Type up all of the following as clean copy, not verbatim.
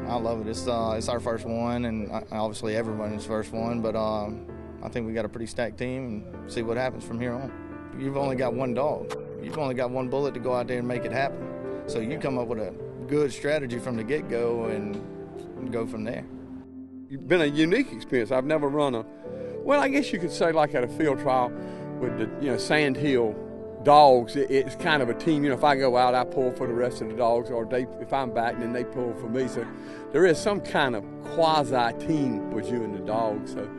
I love it. It's our first one, and obviously everyone's first one, but I think we got a pretty stacked team, and see what happens from here on. You've only got one dog. You've only got one bullet to go out there and make it happen. So you come up with a good strategy from the get-go and go from there. It's been a unique experience. I've never run well, I guess you could say like at a field trial with the, sand hill dogs, it's kind of a team. If I go out, I pull for the rest of the dogs, or if I'm back, then they pull for me. So there is some kind of quasi-team with you and the dogs. So,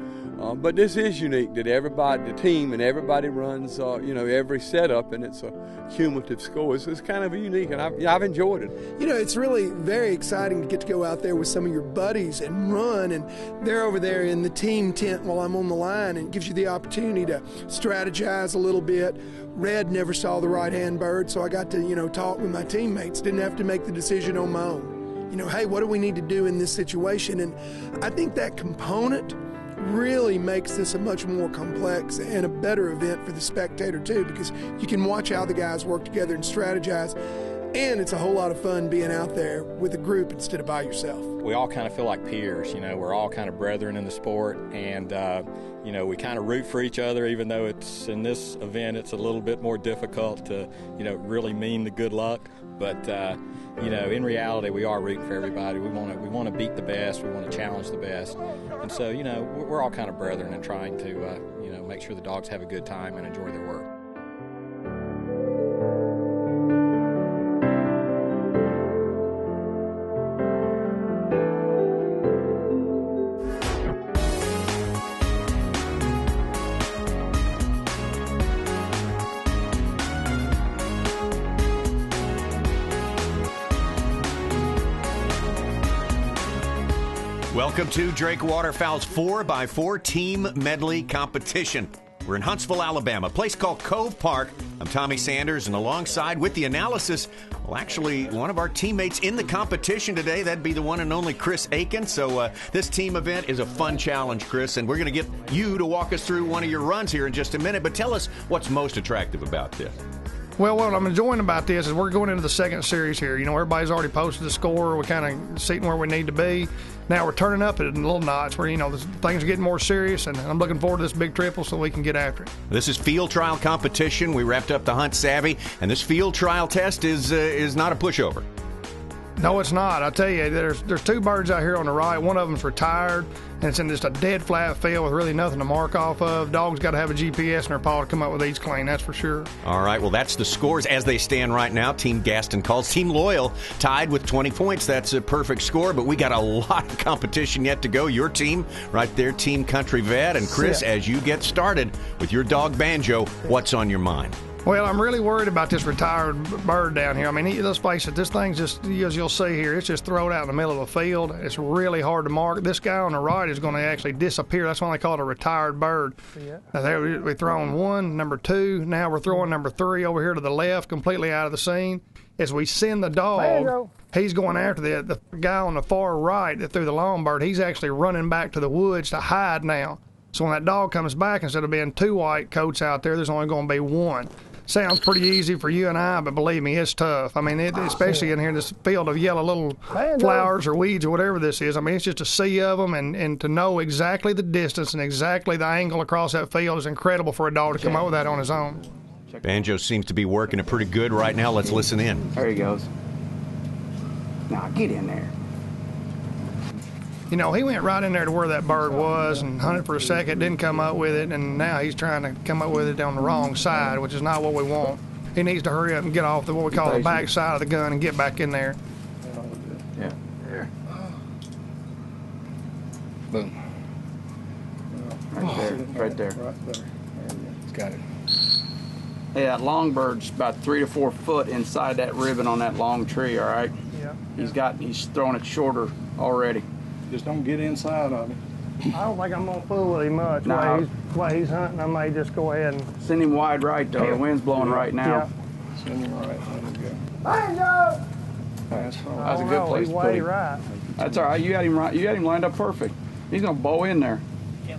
but this is unique that everybody, the team, and everybody runs, every setup, and it's a cumulative score. It's kind of unique, and I've enjoyed it. It's really very exciting to get to go out there with some of your buddies and run, and they're over there in the team tent while I'm on the line, and it gives you the opportunity to strategize a little bit. Red never saw the right-hand bird, so I got to, talk with my teammates. Didn't have to make the decision on my own. Hey, what do we need to do in this situation? And I think that component really makes this a much more complex and a better event for the spectator too, because you can watch how the guys work together and strategize, and it's a whole lot of fun being out there with a group instead of by yourself. We all kind of feel like peers, we're all kind of brethren in the sport, and we kind of root for each other, even though it's in this event it's a little bit more difficult to really mean the good luck, but in reality we are rooting for everybody. We want to beat the best, we want to challenge the best, and so we're all kind of brethren and trying to make sure the dogs have a good time and enjoy their work. Welcome to Drake Waterfowl's 4x4 Team Medley Competition. We're in Huntsville, Alabama, a place called Cove Park. I'm Tommy Sanders, and alongside with the analysis, actually one of our teammates in the competition today, that'd be the one and only Chris Aiken. So this team event is a fun challenge, Chris, and we're going to get you to walk us through one of your runs here in just a minute. But tell us what's most attractive about this. Well, what I'm enjoying about this is we're going into the second series here. Everybody's already posted the score. We're kind of sitting where we need to be. Now we're turning up at a little notch where, things are getting more serious, and I'm looking forward to this big triple so we can get after it. This is field trial competition. We wrapped up the Hunt Savvy, and this field trial test is not a pushover. No, it's not. I tell you, there's two birds out here on the right. One of them's retired, and it's in just a dead flat field with really nothing to mark off of. Dog's got to have a GPS in their paw to come up with these clean, that's for sure. All right, well, that's the scores as they stand right now. Team Gaston calls Team Loyal tied with 20 points. That's a perfect score, but we got a lot of competition yet to go. Your team right there, Team Country Vet. And Chris, as you get started with your dog Banjo, what's on your mind? Well, I'm really worried about this retired bird down here. Let's face it, this thing's just, as you'll see here, it's just thrown out in the middle of a field. It's really hard to mark. This guy on the right is going to actually disappear. That's why they call it a retired bird. Yeah. Now, there we're throwing one, number two. Now we're throwing number three over here to the left, completely out of the scene. As we send the dog, Banjo, he's going after the guy on the far right that threw the long bird. He's actually running back to the woods to hide now. So when that dog comes back, instead of being two white coats out there, there's only going to be one. Sounds pretty easy for you and I, but believe me, it's tough. Especially in here in this field of yellow little flowers or weeds or whatever this is. It's just a sea of them, and to know exactly the distance and exactly the angle across that field is incredible for a dog to come up with that on his own. Banjo seems to be working it pretty good right now. Let's listen in. There he goes. Now get in there. He went right in there to where that bird was and hunted for a second, didn't come up with it, and now he's trying to come up with it on the wrong side, which is not what we want. He needs to hurry up and get off what we call the back side of the gun and get back in there. Yeah. There. Boom. Right there. Right there. He's got it. Hey, that long bird's about 3 to 4 foot inside that ribbon on that long tree, all right? Yeah. He's throwing it shorter already. Just don't get inside of it. I don't think I'm going to fool with him much. No. The way he's hunting, I may just go ahead and... Send him wide right, though. The wind's blowing right now. Yeah. Send him right. There we go. Banjo! That's a good place to put him. Right. That's all right. You had him right. You had him lined up perfect. He's going to bow in there. Yep.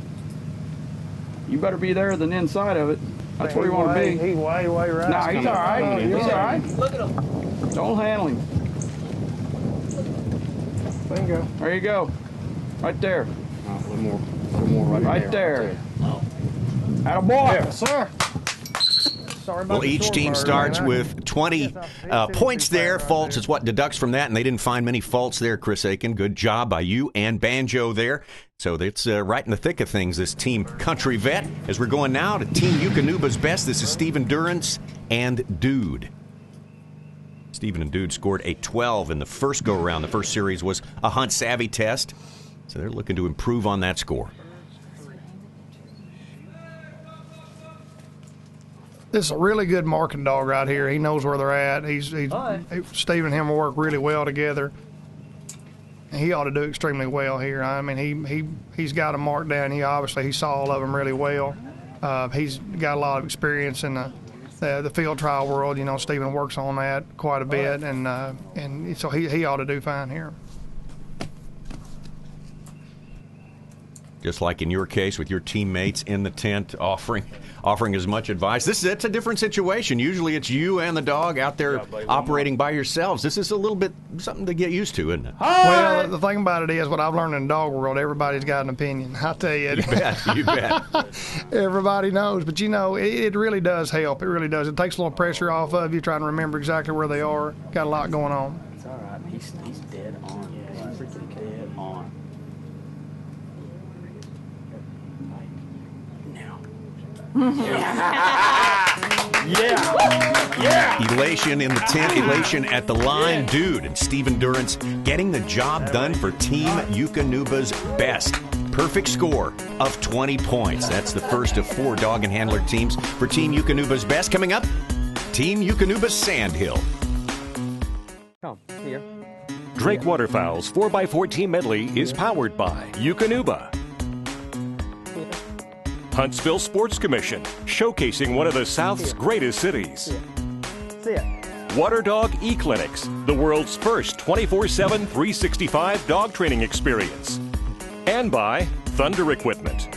You better be there than inside of it. That's where you want to be. He's way right. No, he's all right. He's all right. Look at him. Don't handle him. Bingo. There you go. Right there. A little more Right there. Attaboy. Yes, sir. Sorry about Well, the each short team bird, starts man. with 20 points there. Faults is what deducts from that, and they didn't find many faults there, Chris Aiken. Good job by you and Banjo there. So it's right in the thick of things, this Team Country Vet. As we're going now to Team Eukanuba's Best, this is Stephen Durrance and Dude. Stephen and Dude scored a 12 in the first go-around. The first series was a hunt savvy test, so they're looking to improve on that score. This is a really good marking dog right here. He knows where they're at. Steve and him will work really well together. He ought to do extremely well here. I mean, he's got them marked down. He saw all of them really well. He's got a lot of experience in the field trial world. You know, Stephen works on that quite a bit, and so he ought to do fine here. Just like in your case with your teammates in the tent offering as much advice. It's a different situation. Usually it's you and the dog out there operating by yourselves. This is a little bit something to get used to, isn't it? Well, the thing about it is, what I've learned in the dog world, everybody's got an opinion. I'll tell you. You bet. Everybody knows. But, you know, it really does help. It really does. It takes a little pressure off of you trying to remember exactly where they are. Got a lot going on. It's all right. He's dead on. He's freaking dead on. Yeah. Elation in the tent, elation at the line. Dude and Stephen Durrance getting the job done for Team Eukanuba's Best. Perfect score of 20 points. That's the first of 4 dog and handler teams for Team Eukanuba's Best. Coming up, Team Eukanuba's Sandhill. Come here. Drake Waterfowl's 4x4 Team Medley is powered by Eukanuba. Huntsville Sports Commission, showcasing one of the South's greatest cities. Water Dog E-Clinics, the world's first 24/7, 365 dog training experience. And by Thunder Equipment.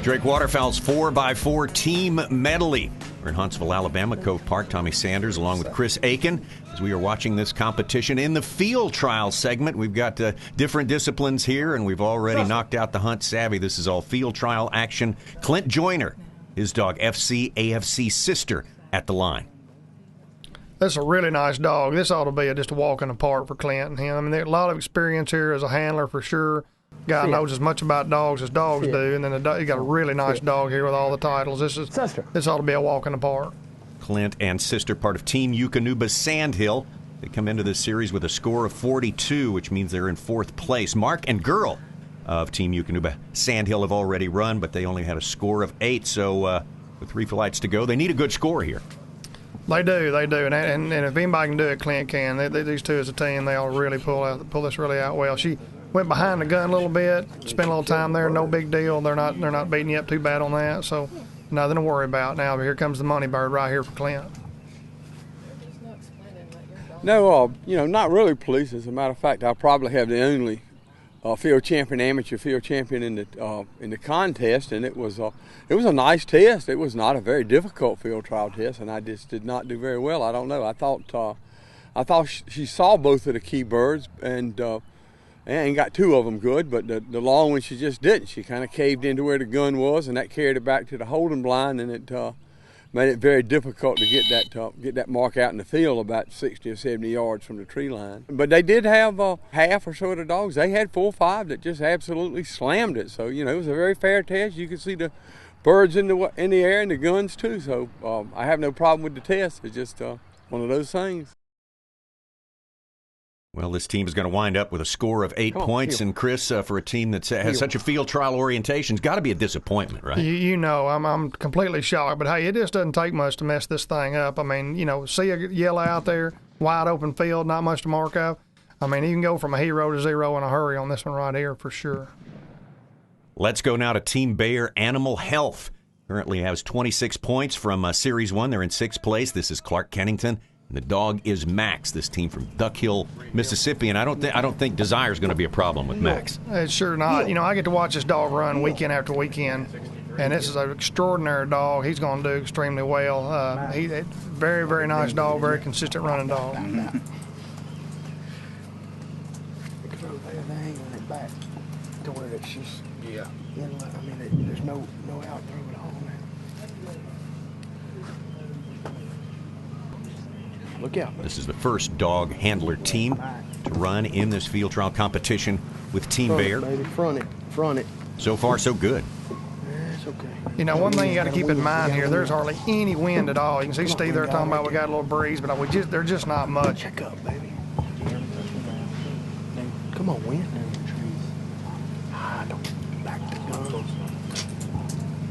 Drake Waterfowl's 4x4 Team Medley. We're in Huntsville, Alabama, Cove Park. Tommy Sanders along with Chris Aiken as we are watching this competition in the field trial segment. We've got different disciplines here, and we've already knocked out the hunt savvy. This is all field trial action. Clint Joyner, his dog FC AFC Sister, at the line. That's a really nice dog. This ought to be just a walk in the park for Clint and him. I mean, there's a lot of experience here as a handler for sure. Guy knows as much about dogs as dogs do, and then you got a really nice dog here with all the titles. This ought to be a walk in the park. Clint and Sister, part of Team Eukanuba's Sandhill. They come into this series with a score of 42, which means they're in 4th place. Mark and Girl of Team Eukanuba Sandhill have already run, but they only had a score of 8. So with 3 flights to go, they need a good score here. They do. And if anybody can do it, Clint can. These two as a team, they all really pull this really out well. She went behind the gun a little bit, spent a little time there, no big deal. They're not beating you up too bad on that, so nothing to worry about now. But here comes the money bird right here for Clint. No, not really pleased. As a matter of fact, I probably have the only amateur field champion in the contest, and it was a nice test. It was not a very difficult field trial test, and I just did not do very well. I don't know. I thought she saw both of the key birds and got 2 of them good, but the long one she just didn't. She kind of caved into where the gun was, and that carried her back to the holding blind, and it made it very difficult to get that mark out in the field about 60 or 70 yards from the tree line. But they did have half or so of the dogs. They had 4 or 5 that just absolutely slammed it. So it was a very fair test. You could see the birds in the air and the guns too. So I have no problem with the test. It's just one of those things. Well, this team is going to wind up with a score of 8 points. And Chris, for a team that has such a field trial orientation, it's got to be a disappointment, right? I'm completely shocked. But, hey, it just doesn't take much to mess this thing up. I mean, see a yellow out there, wide open field, not much to mark up. I mean, you can go from a hero to 0 in a hurry on this one right here for sure. Let's go now to Team Bayer Animal Health. Currently has 26 points from Series 1. They're in 6th place. This is Clark Kennington. The dog is Max, this team from Duck Hill, Mississippi, and I don't think Desire's going to be a problem with Max. It's sure not. I get to watch this dog run weekend after weekend, and this is an extraordinary dog. He's going to do extremely well. He's a very, very nice dog, very consistent running dog. go there, they angling it back to where it's just, yeah. Inlet. I mean, there's no out through at all now. Look out. This is the first dog handler team to run in this field trial competition with Team Bayer. Baby, front it. So far, so good. It's okay. You know, one thing you got to keep in mind here, there's hardly any wind at all. You can see Steve there talking about we got a little breeze, but there's just not much. Check up, baby. Come on, wind. Don't back the gun.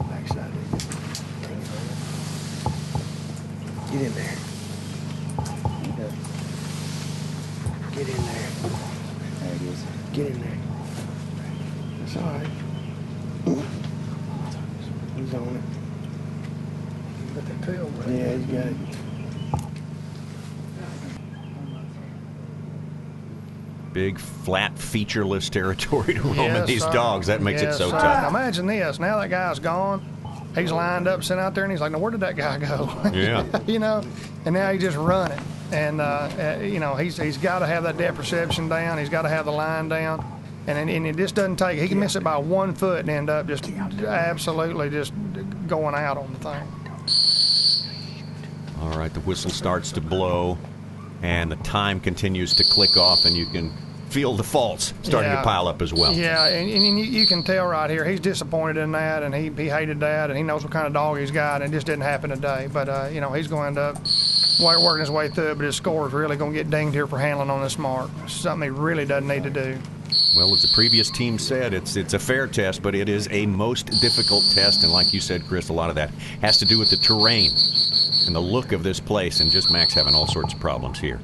Backside. Get in there. Get in there. There it is. Get in there. It's all right. He's on it. Got that tail back. Yeah, he's got it. Big, flat, featureless territory to roam in these dogs. That makes it so tough. Now imagine this. Now that guy's gone. He's lined up, sitting out there, and he's like, now where did that guy go? Yeah. You know, and now he's just running. And, you know, he's got to have that depth perception down. He's got to have the line down. And it just doesn't take it. He can miss it by 1 foot and end up just absolutely just going out on the thing. All right, the whistle starts to blow, and the time continues to click off, and you can feel the faults starting to pile up as well. Yeah, and you can tell right here, he's disappointed in that, and he hated that, and he knows what kind of dog he's got, and it just didn't happen today. But, you know, he's going to end up working his way through it, but his score is really going to get dinged here for handling on this mark. Something he really doesn't need to do. Well, as the previous team said, it's a fair test, but it is a most difficult test, and like you said, Chris, a lot of that has to do with the terrain and the look of this place, and just Max having all sorts of problems here.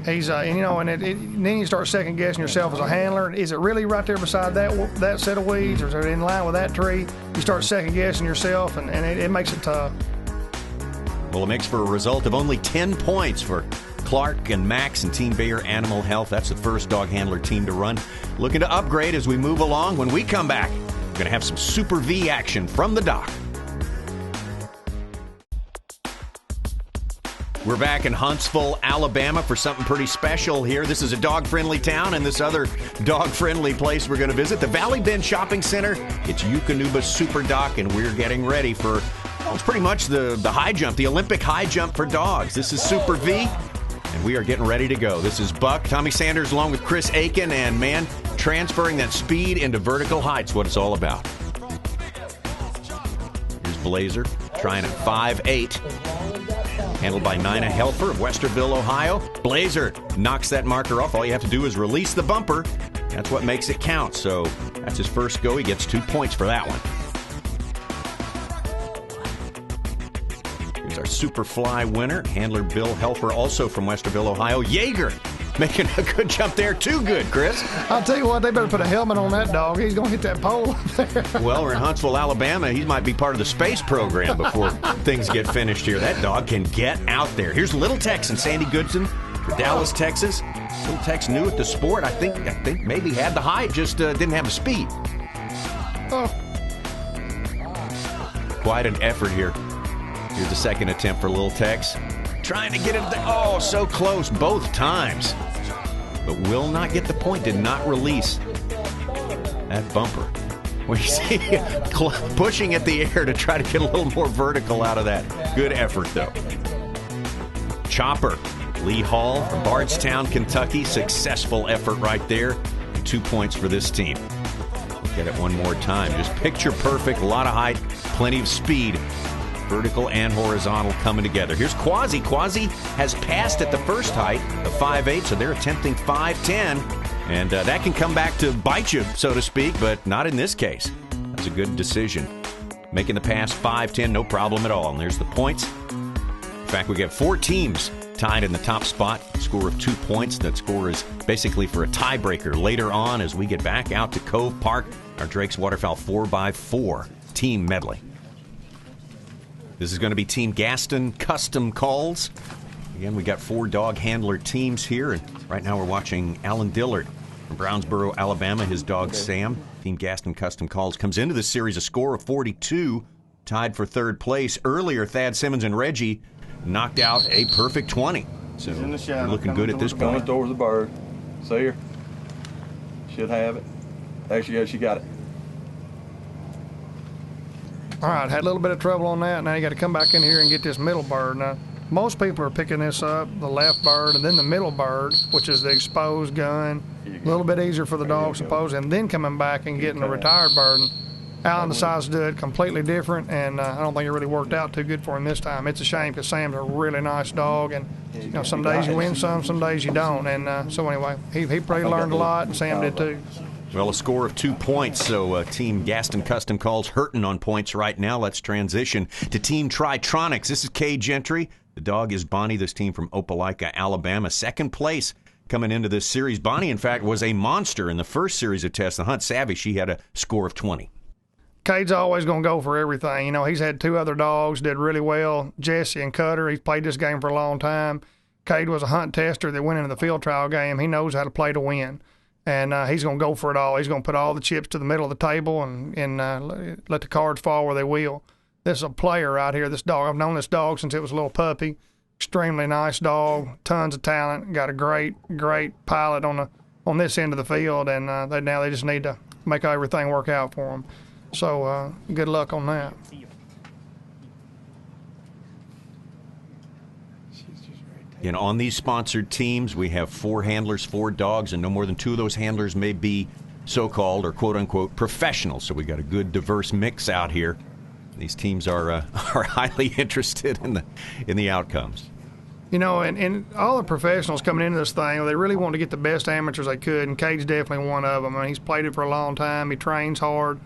He's, and you know, and then you start second guessing yourself as a handler. Is it really right there beside that set of weeds, or is it in line with that tree? You start second guessing yourself, and it makes it tough. Well, it makes for a result of only 10 points for Clark and Max and Team Bayer Animal Health. That's the first dog handler team to run. Looking to upgrade as we move along. When we come back, we're going to have some Super V action from the dock. We're back in Huntsville, Alabama for something pretty special here. This is a dog-friendly town, and this other dog-friendly place we're going to visit, the Valley Bend Shopping Center. It's Eukanuba Super Dock, and we're getting ready for, well, it's pretty much the high jump, the Olympic high jump for dogs. This is Super V, and we are getting ready to go. This is Buck, Tommy Sanders, along with Chris Aiken, and, man, transferring that speed into vertical height's what it's all about. Here's Blazer, trying at 5'8". Handled by Nina Helfer of Westerville, Ohio. Blazer knocks that marker off. All you have to do is release the bumper. That's what makes it count. So that's his first go. He gets 2 points for that one. Here's our Superfly winner. Handler Bill Helfer, also from Westerville, Ohio. Jaeger making a good jump there. Too good, Chris. I'll tell you what, they better put a helmet on that dog. He's going to hit that pole up there. Well, we're in Huntsville, Alabama. He might be part of the space program before things get finished here. That dog can get out there. Here's Little Tex and Sandy Goodson for Dallas, Texas. Little Tex new at the sport. I think maybe had the height, just didn't have the speed. Oh. Quite an effort here. Here's the second attempt for Little Tex. Trying to get it there. Oh, so close both times. But will not get the point. Did not release that bumper. We see pushing at the air to try to get a little more vertical out of that. Good effort, though. Chopper, Lee Hall from Bardstown, Kentucky. Successful effort right there. 2 points for this team. Look at it one more time. Just picture perfect. A lot of height, plenty of speed. Vertical and horizontal coming together. Here's Quasi. Quasi has passed at the first height of 5'8", so they're attempting 5'10", and that can come back to bite you, so to speak, but not in this case. That's a good decision. Making the pass 5'10", no problem at all, and there's the points. In fact, we got 4 teams tied in the top spot, score of 2 points. That score is basically for a tiebreaker later on as we get back out to Cove Park, our Drake's Waterfowl 4x4 team medley. This is going to be Team Gaston Custom Calls. Again, we got 4 dog handler teams here, and right now we're watching Alan Dillard from Brownsboro, Alabama. His dog Sam. Team Gaston Custom Calls comes into this series a score of 42, tied for third place. Earlier, Thad Simmons and Reggie knocked out a perfect 20. So they're looking good at this point. Coming towards the bird. See her? Should have it. There she goes, she got it. All right, had a little bit of trouble on that. Now you got to come back in here and get this middle bird. Now, most people are picking this up, the left bird, and then the middle bird, which is the exposed gun. A little bit easier for the dog, suppose, and then coming back and getting the retired bird. Alan decides to do it completely different, and I don't think it really worked out too good for him this time. It's a shame because Sam's a really nice dog, and you know, some days you win some days you don't. And so anyway, he probably learned a lot, and Sam did too. Well, a score of 2 points, so Team Gaston Custom Calls hurting on points right now. Let's transition to Team Tritronics. This is Kade Eentry. The dog is Bonnie, this team from Opelika, Alabama. Second place coming into this series. Bonnie, in fact, was a monster in the first series of tests. The Hunt Savvy, she had a score of 20. Cade's always going to go for everything. You know, he's had 2 other dogs, did really well, Jesse and Cutter. He's played this game for a long time. Kade was a hunt tester that went into the field trial game. He knows how to play to win. And he's going to go for it all. He's going to put all the chips to the middle of the table and let the cards fall where they will. This is a player right here, this dog. I've known this dog since it was a little puppy. Extremely nice dog, tons of talent, got a great pilot on this end of the field, and now they just need to make everything work out for them. So good luck on that. And on these sponsored teams, we have 4 handlers, 4 dogs, and no more than 2 of those handlers may be so-called or quote-unquote professionals. So we got a good, diverse mix out here. These teams are highly interested in the outcomes. You know, and all the professionals coming into this thing, they really want to get the best amateurs they could, and Cade's definitely one of them. I mean, he's played it for a long time. He trains hard.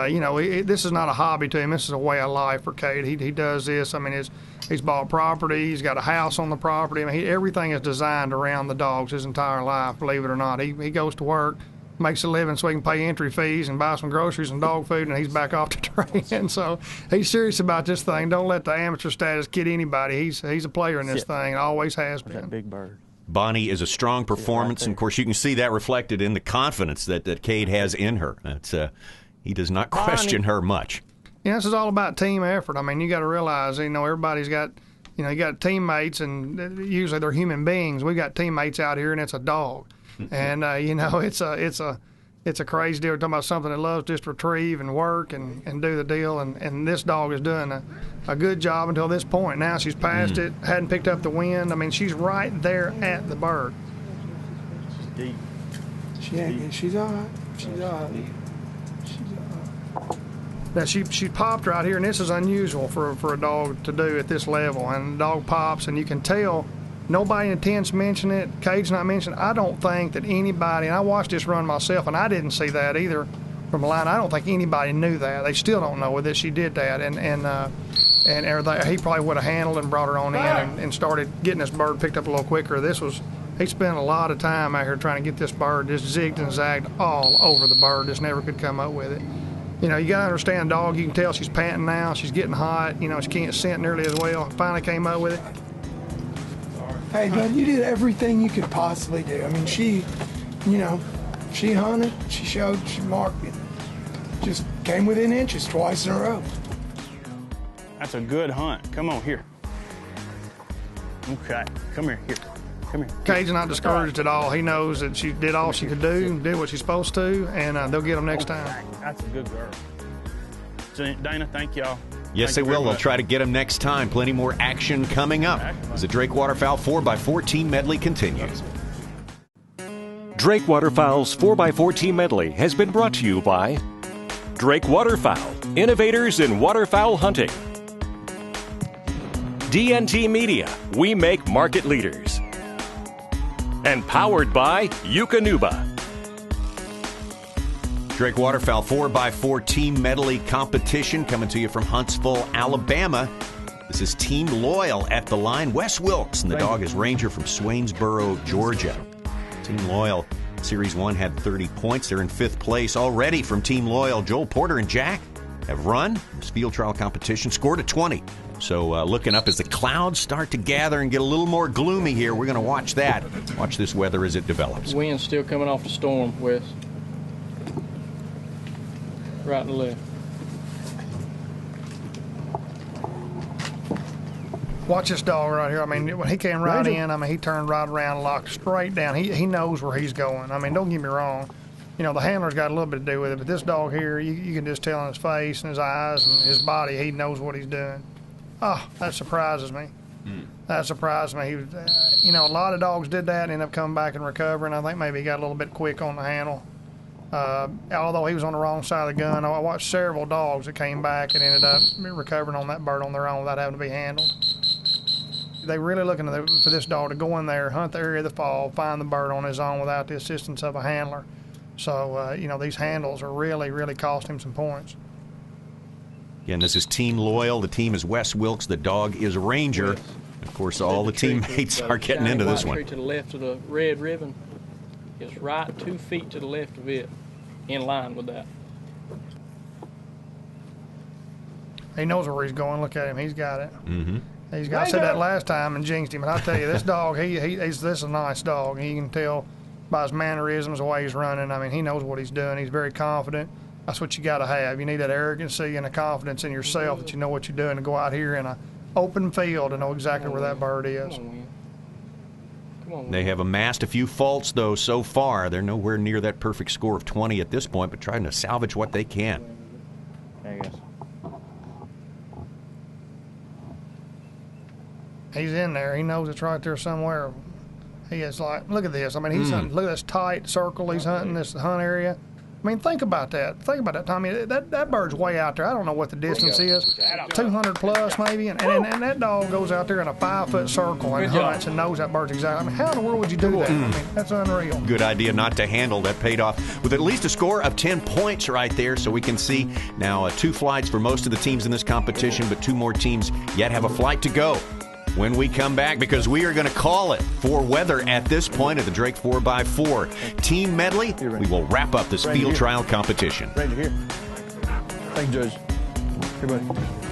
You know, this is not a hobby to him. This is a way of life for Kade. He does this. I mean, he's bought property. He's got a house on the property. I mean, everything is designed around the dogs his entire life, believe it or not. He goes to work, makes a living so he can pay entry fees and buy some groceries and dog food, and he's back off to train. So he's serious about this thing. Don't let the amateur status kid anybody. He's a player in this thing and always has been. That big bird. Bonnie is a strong performance, and of course you can see that reflected in the confidence that Kade has in her. That's he does not question her much. Yeah, this is all about team effort. I mean, you got to realize, you know, everybody's got, you know, you got teammates, and usually they're human beings. We got teammates out here, and it's a dog, and you know, it's a crazy deal. We're talking about something that loves just retrieve and work and do the deal, and this dog is doing a good job until this point. Now she's passed it, hadn't picked up the wind. I mean, she's right there at the bird. She's deep. She's all right. She's all right. Now she popped right here, and this is unusual for a dog to do at this level. And the dog pops, and you can tell nobody intends to mention it. Cade's not mentioned. I don't think that anybody, and I watched this run myself, and I didn't see that either from the line. I don't think anybody knew that. They still don't know that she did that, and he probably would have handled and brought her on in and started getting this bird picked up a little quicker. He spent a lot of time out here trying to get this bird, just zigged and zagged all over the bird, just never could come up with it. You know, you got to understand, dog, you can tell she's panting now. She's getting hot. You know, she can't scent nearly as well. Finally came up with it. Hey, bud, you did everything you could possibly do. I mean, she hunted, she showed, she marked it. Just came within inches twice in a row. That's a good hunt. Come on, here. Okay, come here. Come here. Cade's not discouraged at all. He knows that she did all she could do, did what she's supposed to, and they'll get them next time. That's a good girl. So, Dana, thank y'all. Yes, they will. They'll try to get them next time. Plenty more action coming up as the Drake Waterfowl 4x4 Team Medley continues. Drake Waterfowl's 4x4 Team Medley has been brought to you by Drake Waterfowl, innovators in waterfowl hunting. DNT Media, we make market leaders. And powered by Eukanuba. Drake Waterfowl 4x4 Team Medley competition coming to you from Huntsville, Alabama. This is Team Loyal at the line. Wes Wilkes, and the dog is Ranger from Swainsboro, Georgia. Team Loyal, Series 1 had 30 points. They're in 5th place already from Team Loyal. Joel Porter and Jack have run this field trial competition, scored a 20. So looking up as the clouds start to gather and get a little more gloomy here. We're going to watch that. Watch this weather as it develops. Wind's still coming off the storm, Wes. Right and left. Watch this dog right here. I mean, when he came right in, I mean, he turned right around, locked straight down. He knows where he's going. I mean, don't get me wrong. You know, the handler's got a little bit to do with it, but this dog here, you can just tell in his face and his eyes and his body, he knows what he's doing. Oh, that surprises me. That surprised me. He was, you know, a lot of dogs did that and ended up coming back and recovering. I think maybe he got a little bit quick on the handle. Although he was on the wrong side of the gun, I watched several dogs that came back and ended up recovering on that bird on their own without having to be handled. They're really looking for this dog to go in there, hunt the area of the fall, find the bird on his own without the assistance of a handler. So, you know, these handles are really, really costing him some points. Again, this is Team Loyal. The team is Wes Wilkes. The dog is Ranger. Of course, all the teammates are getting into this one. To the left of the red ribbon. It's right 2 feet to the left of it, in line with that. He knows where he's going. Look at him. He's got it. Mm-hmm. He's got. I said that last time and jinxed him. But I tell you, this dog, this is a nice dog. You can tell by his mannerisms, the way he's running. I mean, he knows what he's doing. He's very confident. That's what you got to have. You need that arrogancy and a confidence in yourself that you know what you're doing to go out here in an open field and know exactly where that bird is. They have amassed a few faults, though, so far. They're nowhere near that perfect score of 20 at this point, but trying to salvage what they can. There he goes. He's in there. He knows it's right there somewhere. He is like, look at this. I mean, he's hunting. Look at this tight circle he's hunting, this hunt area. I mean, think about that. Think about that, Tommy. That bird's way out there. I don't know what the distance is, 200 plus maybe, and that dog goes out there in a 5-foot circle and hunts and knows that bird's exactly. I mean, how in the world would you do that? I mean, that's unreal. Good idea not to handle. That paid off with at least a score of 10 points right there, so we can see now 2 flights for most of the teams in this competition, but 2 more teams yet have a flight to go when we come back, because we are going to call it for weather at this point at the Drake 4x4 Team Medley. We will wrap up this field trial competition. Ranger, here. Thank you, Judge. Here, buddy.